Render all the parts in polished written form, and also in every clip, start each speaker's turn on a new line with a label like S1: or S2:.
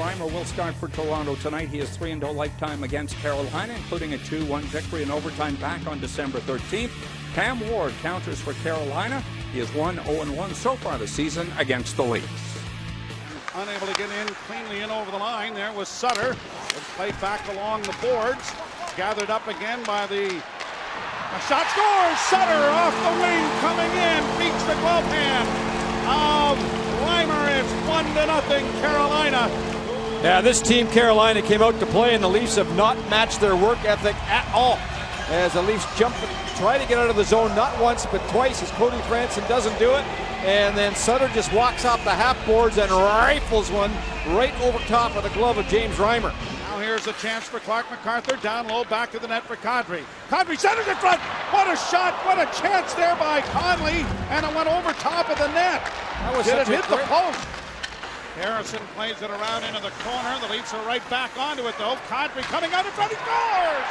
S1: Reimer will start for Toronto tonight. He is 3-0 lifetime against Carolina, including a 2-1 victory in overtime back on December 13th. Cam Ward counters for Carolina. He is 1-0-1 so far this season against the Leafs.
S2: Unable to get in cleanly in over the line. There was Sutter. It played back along the boards. Gathered up again by the... A shot scores! Sutter off the wing coming in. Beats the glove hand of Reimer. It's 1-0 Carolina.
S3: Yeah, this team Carolina came out to play, and the Leafs have not matched their work ethic at all. As the Leafs jump and try to get out of the zone, not once but twice, as Cody Franson doesn't do it. And then Sutter just walks off the half boards and rifles one right over top of the glove of James Reimer.
S2: Now here's a chance for Clark MacArthur. Down low, back to the net for Kadri. Kadri centers in front. What a shot. What a chance there by Conley. And it went over top of the net. Did it hit the post? Harrison plays it around into the corner. The Leafs are right back onto it though. Kadri coming out in front. He scores!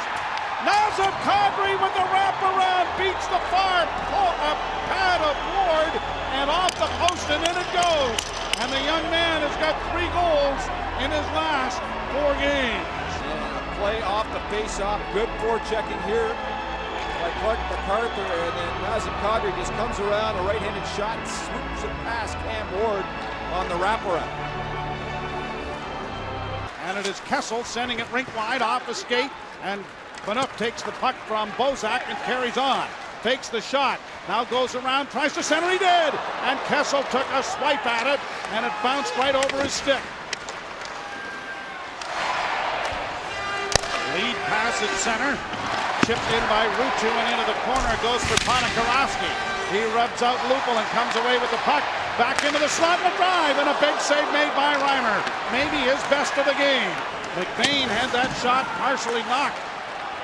S2: Nazem Kadri with the wraparound beats the far pad of Ward and off the post, and in it goes. And the young man has got 3 goals in his last 4 games.
S3: And a play off the face-off. Good forechecking here by Clark MacArthur, and then Nazem Kadri just comes around, a right-handed shot, swoops it past Cam Ward on the wraparound.
S2: And it is Kessel sending it rink wide off the skate, and Phaneuf takes the puck from Bozak and carries on. Takes the shot, now goes around, tries to center, he did! And Kessel took a swipe at it, and it bounced right over his stick. Lead pass at center, chipped in by Ruutu and into the corner, goes for Ponikarovsky. He rubs out Lupul and comes away with the puck. Back into the slot and a drive, and a big save made by Reimer. Maybe his best of the game. McBain had that shot partially knocked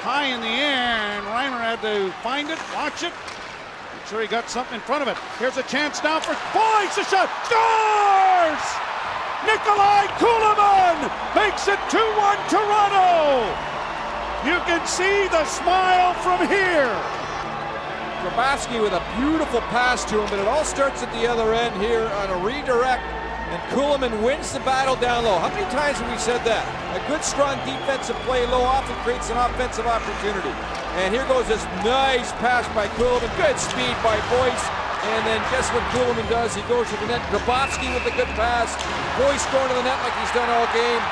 S2: high in the air, and Reimer had to find it, watch it. I'm sure he got something in front of it. Here's a chance now for Boyce, a shot, scores! Nikolai Kulemin makes it 2-1 Toronto. You can see the smile from here.
S3: Grabowski with a beautiful pass to him, but it all starts at the other end here on a redirect, and Kulemin wins the battle down low. How many times have we said that? A good, strong defensive play low often creates an offensive opportunity. And here goes this nice pass by Kulemin. Good speed by Boyce. And then guess what Kulemin does? He goes to the net. Grabowski with a good pass. Boyce going to the net like he's done all game.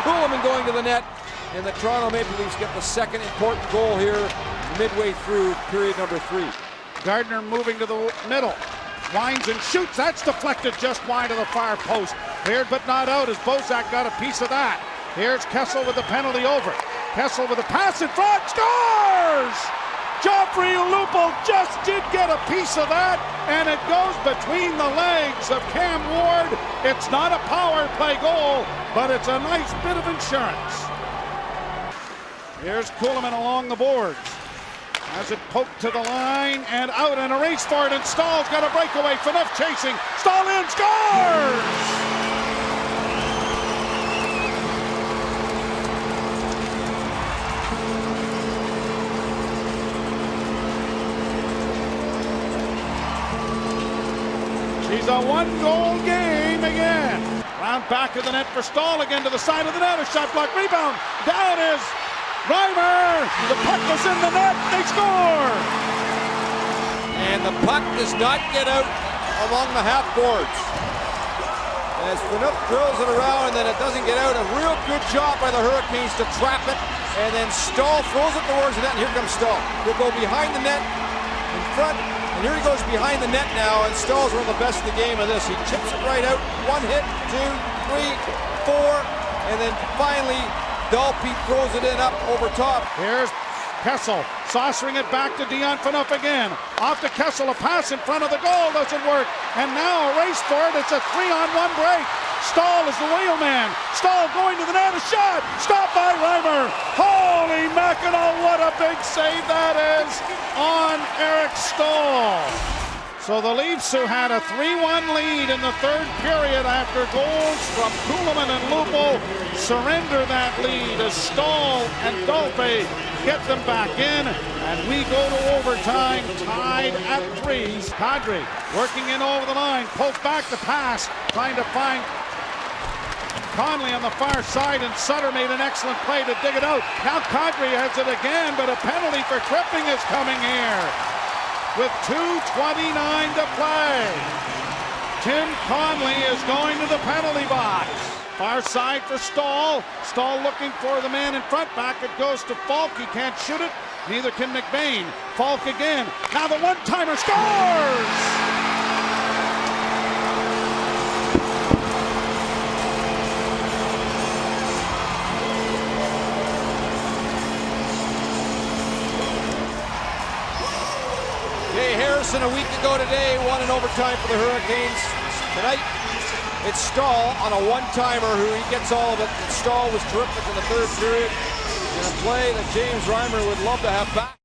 S3: Kulemin going to the net. And the Toronto Maple Leafs get the second important goal here midway through period number 3.
S2: Gardner moving to the middle. Winds and shoots. That's deflected just wide of the far post. Cleared but not out as Bozak got a piece of that. Here's Kessel with the penalty over. Kessel with a pass in front. Scores! Joffrey Lupul just did get a piece of that, and it goes between the legs of Cam Ward. It's not a power play goal, but it's a nice bit of insurance. Here's Kulemin along the boards. Has it poked to the line and out, and a race for it, and Stahl's got a breakaway. Phaneuf chasing. Stahl in, scores! She's a 1-goal game again. Round back of the net for Stahl, again to the side of the net. A shot block, rebound. Down is Reimer, the puck was in the net, they score!
S3: And the puck does not get out along the half boards. As Phaneuf drills it around and then it doesn't get out, a real good job by the Hurricanes to trap it. And then Stahl throws it towards the net, and here comes Stahl. He'll go behind the net, in front, and here he goes behind the net now, and Stahl's one of the best in the game of this. He chips it right out, 1 hit, 2, 3, 4, and then finally Dalpe throws it in up over top.
S2: Here's Kessel saucering it back to Dion Phaneuf again. Off to Kessel, a pass in front of the goal, doesn't work. And now a race for it, it's a 3-on-1 break. Stahl is the wheelman. Stahl going to the net, a shot. Stopped by Reimer. Holy Mackinac, what a big save that is on Eric Stahl. So the Leafs, who had a 3-1 lead in the third period after goals from Kulemin and Lupul, surrender that lead as Stahl and Dalpe get them back in, and we go to overtime, tied at 3. Kadri working in over the line, poked back the pass, trying to find Conley on the far side, and Sutter made an excellent play to dig it out. Now Kadri has it again, but a penalty for tripping is coming here with 2:29 to play. Tim Conley is going to the penalty box. Far side for Stahl. Stahl looking for the man in front. Back it goes to Falk. He can't shoot it. Neither can McBain. Falk again. Now the one-timer scores!
S3: Jay Harrison a week ago today won in overtime for the Hurricanes. Tonight, it's Stahl on a one-timer who he gets all of it. And Stahl was terrific in the third period in a play that James Reimer would love to have back.